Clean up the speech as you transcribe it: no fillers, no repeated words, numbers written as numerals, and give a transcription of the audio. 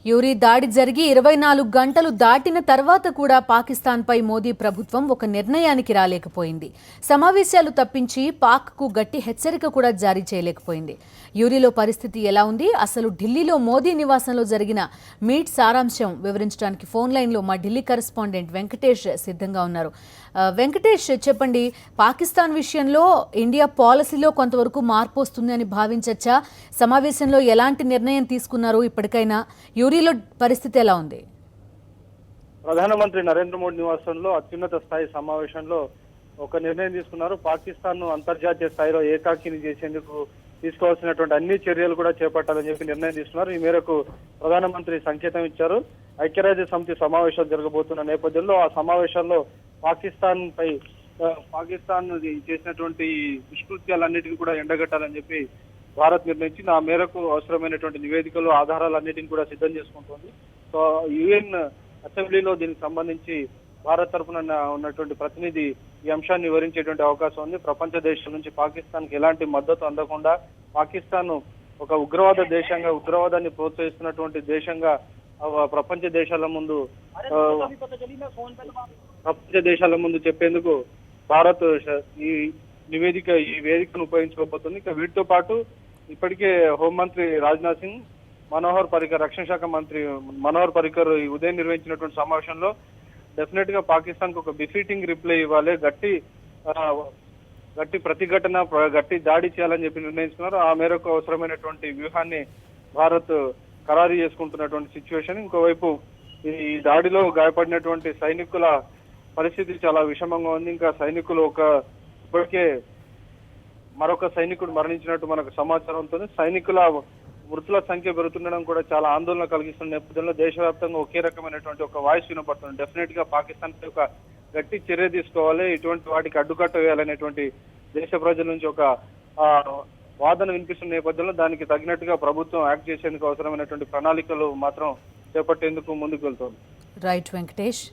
Yuri దాడి జరిగి 24 గంటలు దాటిన తర్వాత కూడా పాకిస్తాన్పై మోదీ ప్రభుత్వం ఒక నిర్ణయానికి రాలేకపోయింది. సమావేశాలు తప్పించి పాక్కు గట్టి హెచ్చరిక కూడా జారీ చేయలేకపోయింది. యూరిలో పరిస్థితి ఎలా ఉంది, అసలు ఢిల్లీలో మోదీ నివాసంలో జరిగిన మీట్ సారాంశం వివరించడానికి ఫోన్ లైన్లో మా ఢిల్లీ కరెస్పాండెంట్ వెంకటేష్ సిద్ధంగా ఉన్నారు. వెంకటేష్, చెప్పండి, పాకిస్తాన్ విషయంలో ఇండియా పాలసీలో కొంతవరకు మార్పు వస్తుంది అని భావించచ్చా? సమావేశంలో ఎలాంటి నిర్ణయం తీసుకున్నారు? ఇప్పటికైనా యూరిలో పరిస్థితి ఎలా ఉంది? ప్రధానమంత్రి నరేంద్ర మోడీ నివాసంలో అత్యున్నత స్థాయి సమావేశంలో ఒక నిర్ణయం తీసుకున్నారు. పాకిస్తాన్ ను అంతర్జాతీయ స్థాయిలో ఏకాకిని చేసేందుకు తీసుకోవాల్సినటువంటి అన్ని చర్యలు కూడా చేపట్టాలని చెప్పి నిర్ణయం తీసుకున్నారు. ఈ మేరకు ప్రధానమంత్రి సంకేతం ఇచ్చారు. ఐక్యరాజ్య సమితి సమావేశాలు జరగబోతున్న నేపథ్యంలో ఆ సమావేశాల్లో పాకిస్తాన్ చేసినటువంటి దుష్కృత్యాలన్నిటిని కూడా ఎండగట్టాలని చెప్పి భారత్ నిర్ణయించింది. ఆ మేరకు అవసరమైనటువంటి నివేదికలు, ఆధారాలన్నిటిని కూడా సిద్ధం చేసుకుంటోంది. సో యుఎన్ అసెంబ్లీలో దీనికి సంబంధించి భారత్ తరఫున ఉన్నటువంటి ప్రతినిధి ఈ అంశాన్ని వివరించేటువంటి అవకాశం ఉంది. ప్రపంచ దేశాల నుంచి పాకిస్తాన్ కి ఎలాంటి మద్దతు అందకుండా, పాకిస్తాన్ ఒక ఉగ్రవాద దేశంగా, ఉగ్రవాదాన్ని ప్రోత్సహిస్తున్నటువంటి దేశంగా ప్రపంచ దేశాల ముందు చెప్పేందుకు భారత్ ఈ వేదికను ఉపయోగించుకోబోతుంది. ఇక వీటితో పాటు ఇప్పటికే హోంమంత్రి రాజ్నాథ్ సింగ్, రక్షణ శాఖ మంత్రి మనోహర్ పరికర్ ఈ ఉదయం నిర్వహించినటువంటి సమావేశంలో డెఫినెట్ గా పాకిస్తాన్ కు ఒక బిఫీటింగ్ రిప్లై ఇవ్వాలి, గట్టి ప్రతిఘటన, గట్టి దాడి చేయాలని చెప్పి నిర్ణయించుకున్నారు. ఆ మేరకు అవసరమైనటువంటి వ్యూహాన్ని భారత్ ఖరారు చేసుకుంటున్నటువంటి సిచ్యువేషన్. ఇంకోవైపు ఈ దాడిలో గాయపడినటువంటి సైనికుల పరిస్థితి చాలా విషమంగా ఉంది. ఇంకా సైనికులు ఇప్పటికే మరొక సైనికుడు మరణించినట్టు మనకు సమాచారం ఉంటుంది. సైనికుల మృతుల సంఖ్య పెరుగుతుండడం కూడా చాలా ఆందోళన కలిగిస్తున్న నేపథ్యంలో దేశవ్యాప్తంగా ఒకే రకమైనటువంటి ఒక వాయిస్ వినపడుతుంది. డెఫినెట్ గా పాకిస్తాన్ పై ఒక గట్టి చర్య తీసుకోవాలి, ఇటువంటి వాటికి అడ్డుకట్ట వేయాలనేటువంటి దేశ ప్రజల నుంచి ఒక వాదన వినిపిస్తున్న నేపథ్యంలో దానికి తగినట్టుగా ప్రభుత్వం యాక్ట్ చేసేందుకు అవసరమైనటువంటి ప్రణాళికలు మాత్రం చేపట్టేందుకు ముందుకు వెళ్తోంది. రైట్ వెంకటేష్.